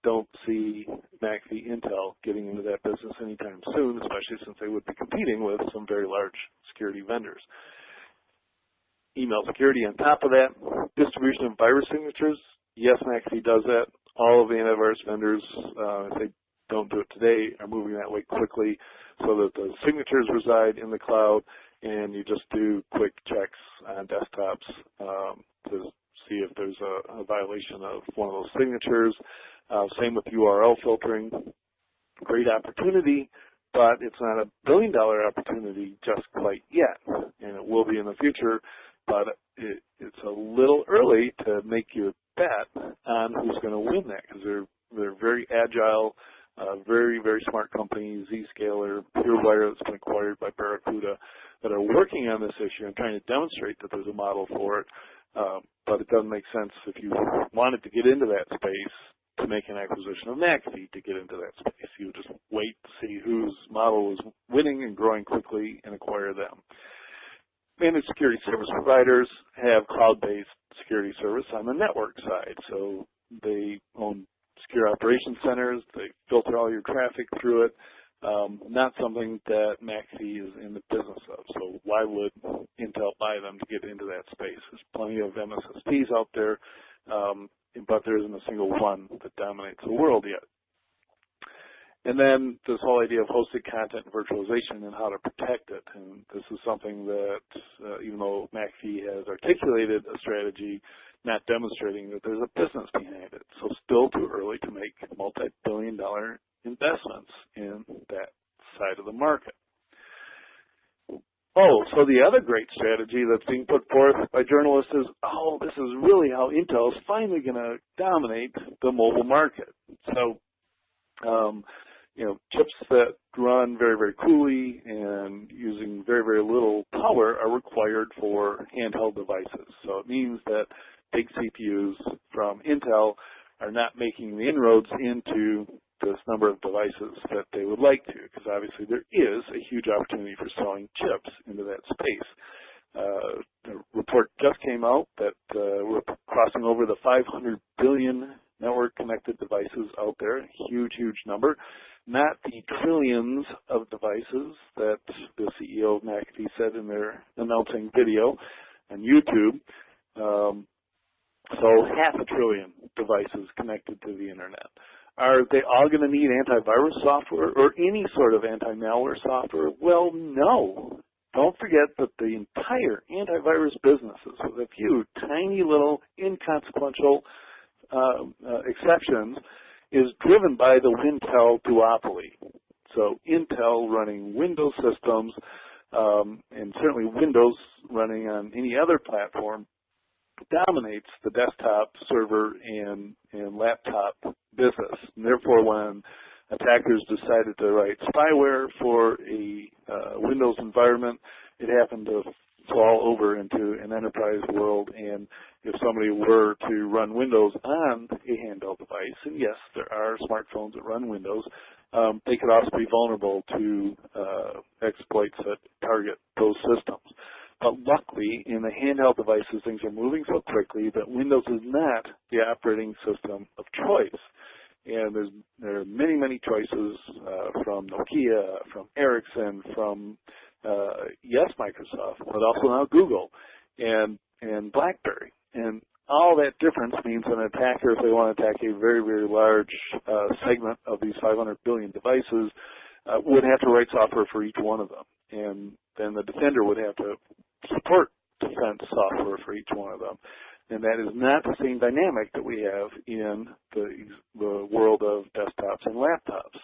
don't see McAfee Intel getting into that business anytime soon, especially since they would be competing with some very large security vendors. Email security on top of that, distribution of virus signatures. Yes, McAfee does that. All of the antivirus vendors, if they don't do it today, are moving that way quickly so that the signatures reside in the cloud and you just do quick checks on desktops to see if there's a violation of one of those signatures. Same with URL filtering. Great opportunity, but it's not a billion-dollar opportunity just quite yet, and it will be in the future, but it's a little early to make your bet on who's going to win that, because they're very agile, very, very smart companies, Zscaler, PureWire that's been acquired by Barracuda, that are working on this issue and trying to demonstrate that there's a model for it. But it doesn't make sense if you wanted to get into that space to make an acquisition of McAfee to get into that space. You would just wait to see whose model is winning and growing quickly and acquire them. Managed security service providers have cloud-based security service on the network side. So they own secure operations centers. They filter all your traffic through it. Not something that McAfee is in the business of. So why would Intel buy them to get into that space? There's plenty of MSSPs out there, but there isn't a single one that dominates the world yet. And then this whole idea of hosted content and virtualization and how to protect it. And this is something that, even though McAfee has articulated a strategy, not demonstrating that there's a business behind it. So still too early to make multi-billion-dollar investments in that side of the market. Oh, so the other great strategy that's being put forth by journalists is, oh, this is really how Intel is finally going to dominate the mobile market. So, chips that run very, very coolly and using very, very little power are required for handheld devices. So it means that big CPUs from Intel are not making the inroads into this number of devices that they would like to, because obviously there is a huge opportunity for selling chips into that space. The report just came out that we're crossing over the 500 billion network-connected devices out there, a huge, huge number. Not the trillions of devices that the CEO of McAfee said in their announcing video on YouTube. So 500 billion devices connected to the internet. Are they all going to need antivirus software or any sort of anti-malware software? Well, no. Don't forget that the entire antivirus businesses, with a few tiny little inconsequential exceptions, is driven by the Wintel duopoly. So Intel running Windows systems, and certainly Windows running on any other platform, dominates the desktop, server, and laptop business. And therefore, when attackers decided to write spyware for a Windows environment, it happened to fall over into an enterprise world, and if somebody were to run Windows on a handheld device, and yes, there are smartphones that run Windows, they could also be vulnerable to exploits that target those systems. But luckily, in the handheld devices, things are moving so quickly that Windows is not the operating system of choice. And there are many, many choices from Nokia, from Ericsson, from yes, Microsoft, but also now Google and BlackBerry. And all that difference means an attacker, if they want to attack a very, very large segment of these 500 billion devices, would have to write software for each one of them. And then the defender would have to support defense software for each one of them. And that is not the same dynamic that we have in the world of desktops and laptops.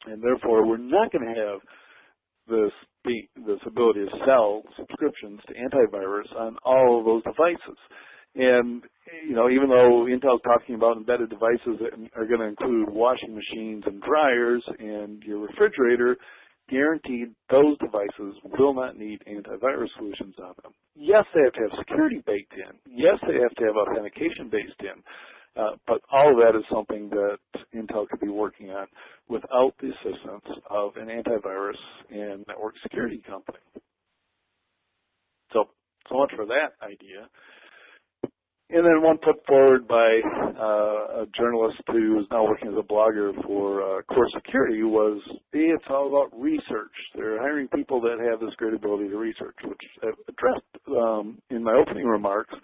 And therefore, we're not going to have this ability to sell subscriptions to antivirus on all of those devices. And, even though Intel's talking about embedded devices that are going to include washing machines and dryers and your refrigerator, guaranteed those devices will not need antivirus solutions on them. Yes, they have to have security baked in. Yes, they have to have authentication based in. But all of that is something that Intel could be working on without the assistance of an antivirus and network security company. So much for that idea. And then one put forward by a journalist who is now working as a blogger for Core Security was, hey, it's all about research. They're hiring people that have this great ability to research, which I addressed in my opening remarks.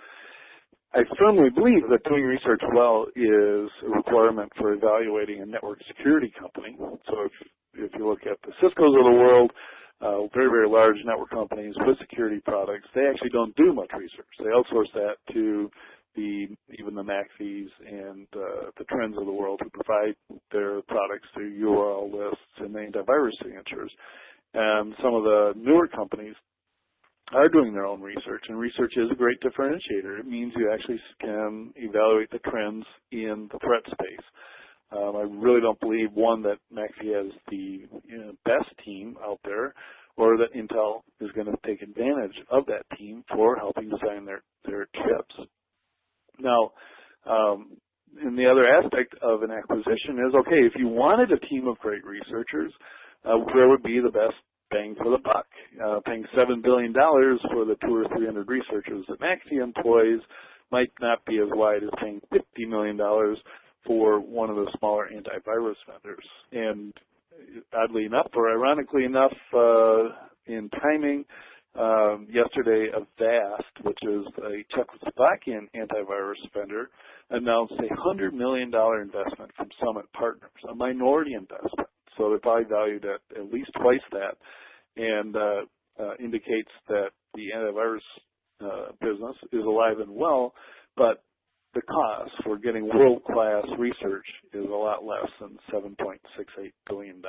I firmly believe that doing research well is a requirement for evaluating a network security company. So if you look at the Ciscos of the world, very, very large network companies with security products, they actually don't do much research. They outsource that to even the McAfees and the Trends of the world who provide their products through URL lists and antivirus signatures. And some of the newer companies are doing their own research, and research is a great differentiator. It means you actually can evaluate the trends in the threat space. I really don't believe, one, that McAfee has the best team out there, or that Intel is going to take advantage of that team for helping design their chips. Now, and the other aspect of an acquisition is, okay, if you wanted a team of great researchers, where would be the best bang for the buck? Paying $7 billion for the 200 or 300 researchers that McAfee employs might not be as wide as paying $50 million for one of the smaller antivirus vendors. And oddly enough, or ironically enough, in timing, yesterday Avast, which is a Czechoslovakian antivirus vendor, announced a $100 million investment from Summit Partners, a minority investment. So they're probably valued at least twice that, and indicates that the antivirus business is alive and well, but the cost for getting world-class research is a lot less than $7.68 billion.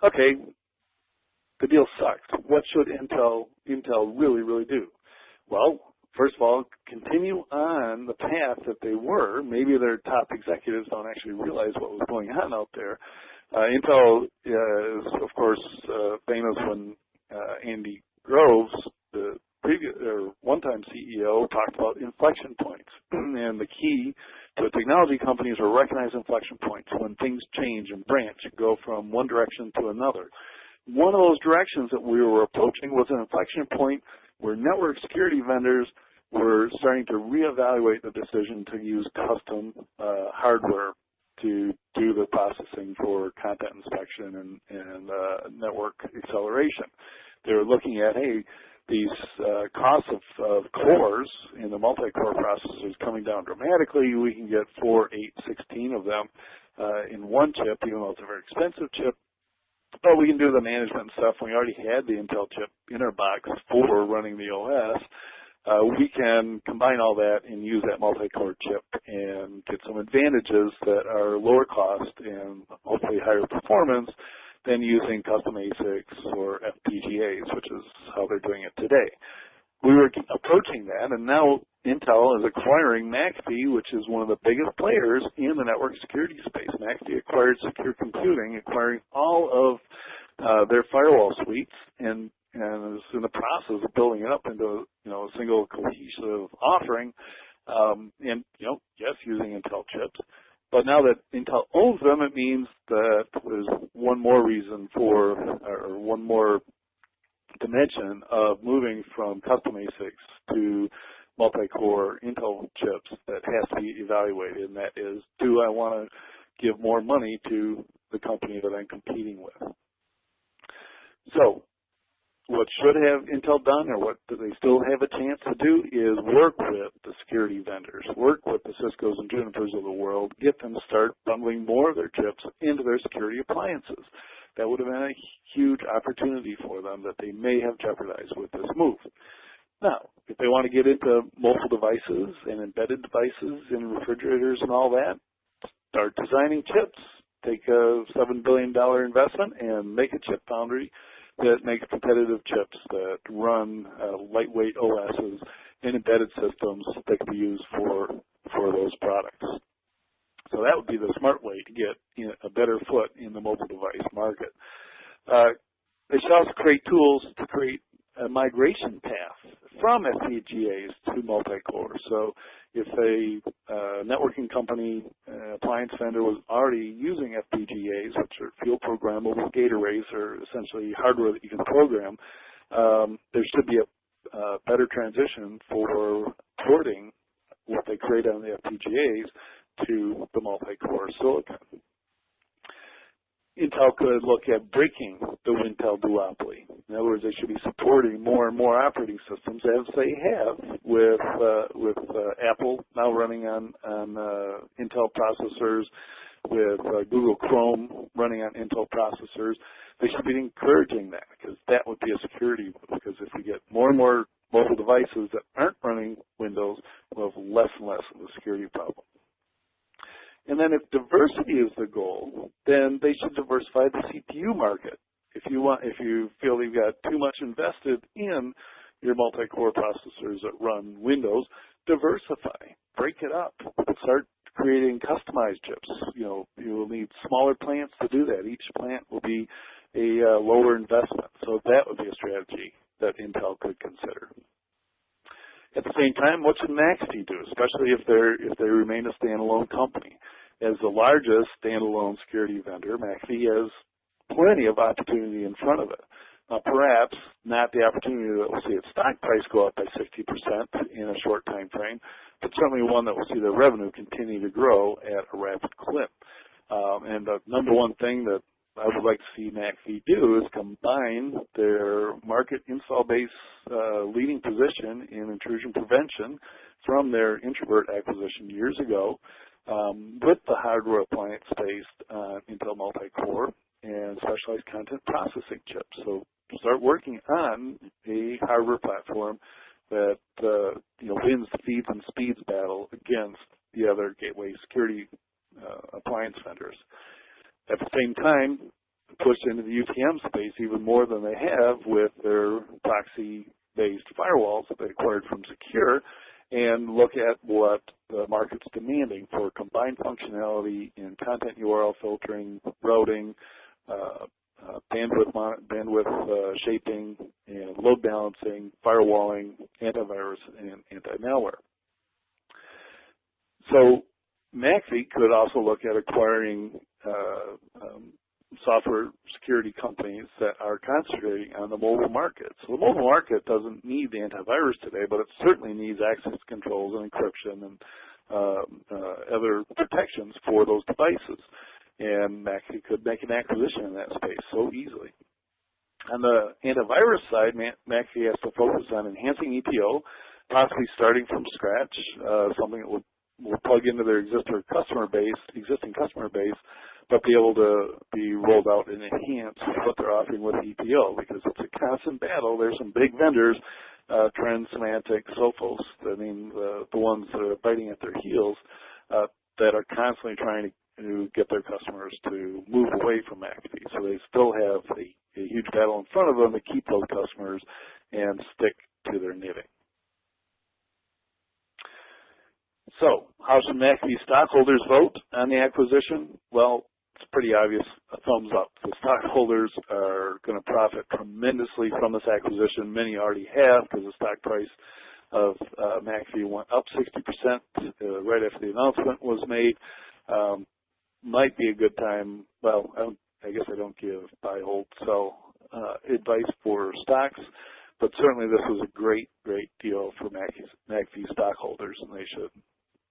Okay, the deal sucked. What should Intel really, really do? Well, first of all, continue on the path that they were. Maybe their top executives don't actually realize what was going on out there. Intel is, of course, famous when Andy Groves, the previous or one-time CEO, talked about inflection points. And the key to a technology company is to recognize inflection points when things change and branch and go from one direction to another. One of those directions that we were approaching was an inflection point where network security vendors were starting to reevaluate the decision to use custom hardware to do the processing for content inspection and network acceleration. They were looking at, hey, these costs of cores in the multi-core processors coming down dramatically. We can get 4, 8, 16 of them in one chip, even though it's a very expensive chip. But we can do the management stuff. We already had the Intel chip in our box for running the OS. We can combine all that and use that multi-core chip and get some advantages that are lower cost and hopefully higher performance than using custom ASICs or FPGAs, which is how they're doing it today. We were approaching that, and now Intel is acquiring McAfee, which is one of the biggest players in the network security space. McAfee acquired Secure Computing, acquiring all of their firewall suites, and is in the process of building it up into a single cohesive offering, and yes, using Intel chips. But now that Intel owns them, it means that there's one more reason for, or one more dimension of moving from custom ASICs to multi-core Intel chips that has to be evaluated, and that is, do I want to give more money to the company that I'm competing with? So what should have Intel done, or what do they still have a chance to do, is work with the security vendors, work with the Ciscos and Junipers of the world, get them to start bundling more of their chips into their security appliances. That would have been a huge opportunity for them that they may have jeopardized with this move. Now, if they want to get into mobile devices and embedded devices and refrigerators and all that, start designing chips. Take a $7 billion investment and make a chip foundry that makes competitive chips that run lightweight OSs and embedded systems that can be used for those products. So that would be the smart way to get a better foot in the mobile device market. They should also create tools to create a migration path from FPGAs to multi-core. So if a networking company, appliance vendor, was already using FPGAs, which are field programmable gate arrays, or essentially hardware that you can program, there should be a better transition for porting what they create on the FPGAs to the multi-core silicon. Intel could look at breaking the Wintel duopoly. In other words, they should be supporting more and more operating systems, as they have with Apple now running on Intel processors, with Google Chrome running on Intel processors. They should be encouraging that, because that would be a security move. Because if we get more and more mobile devices that aren't running Windows, we'll have less and less of a security problem. And then if diversity is the goal, then they should diversify the CPU market. If you feel you've got too much invested in your multi-core processors that run Windows, diversify, break it up, start creating customized chips. You will need smaller plants to do that. Each plant will be a lower investment. So that would be a strategy that Intel could consider. At the same time, what should McAfee do, especially if they remain a standalone company? As the largest standalone security vendor, McAfee has plenty of opportunity in front of it. Perhaps not the opportunity that will see its stock price go up by 60% in a short time frame, but certainly one that will see their revenue continue to grow at a rapid clip. And the number one thing that I would like to see McAfee do is combine their market install base leading position in intrusion prevention from their Introvert acquisition years ago with the hardware appliance-based Intel multi-core and specialized content processing chips. So start working on a hardware platform that wins the feeds and speeds battle against the other gateway security appliance vendors. At the same time, push into the UTM space even more than they have with their proxy-based firewalls that they acquired from Secure, and look at what the market's demanding for combined functionality in content URL filtering, routing, bandwidth shaping, and load balancing, firewalling, antivirus, and anti-malware. So McAfee could also look at acquiring software security companies that are concentrating on the mobile market. So the mobile market doesn't need the antivirus today, but it certainly needs access controls and encryption and other protections for those devices. And McAfee could make an acquisition in that space so easily. On the antivirus side, McAfee has to focus on enhancing EPO, possibly starting from scratch, something that will plug into their existing customer base, but be able to be rolled out and enhance what they're offering with EPO, because it's a constant battle. There's some big vendors, Trend, Symantec, Sophos, the ones that are biting at their heels, that are constantly trying to get their customers to move away from McAfee. So they still have a huge battle in front of them to keep those customers and stick to their knitting. So how should McAfee stockholders vote on the acquisition? Well, it's pretty obvious, a thumbs up. The stockholders are going to profit tremendously from this acquisition. Many already have, because the stock price of McAfee went up 60% right after the announcement was made. Might be a good time. Well, I guess I don't give buy, hold, sell advice for stocks, but certainly this was a great, great deal for McAfee stockholders, and they should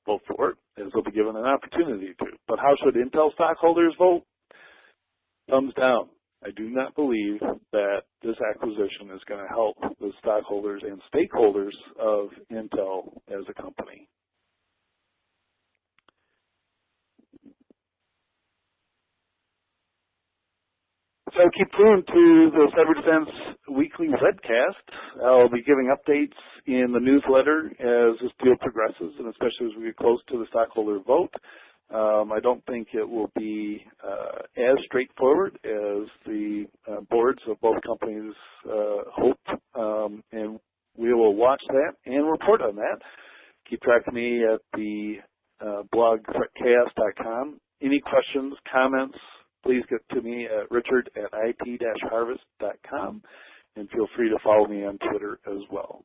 vote for it, as they'll be given an opportunity to. But how should Intel stockholders vote? Thumbs down. I do not believe that this acquisition is going to help the stockholders and stakeholders of Intel as a company. So keep tuned to the Cyber Defense Weekly webcast. I'll be giving updates in the newsletter as this deal progresses, and especially as we get close to the stockholder vote. I don't think it will be as straightforward as the boards of both companies hope, and we will watch that and report on that. Keep track of me at the blog threatchaos.com. Any questions, comments, please get to me at richard@it-harvest.com, and feel free to follow me on Twitter as well.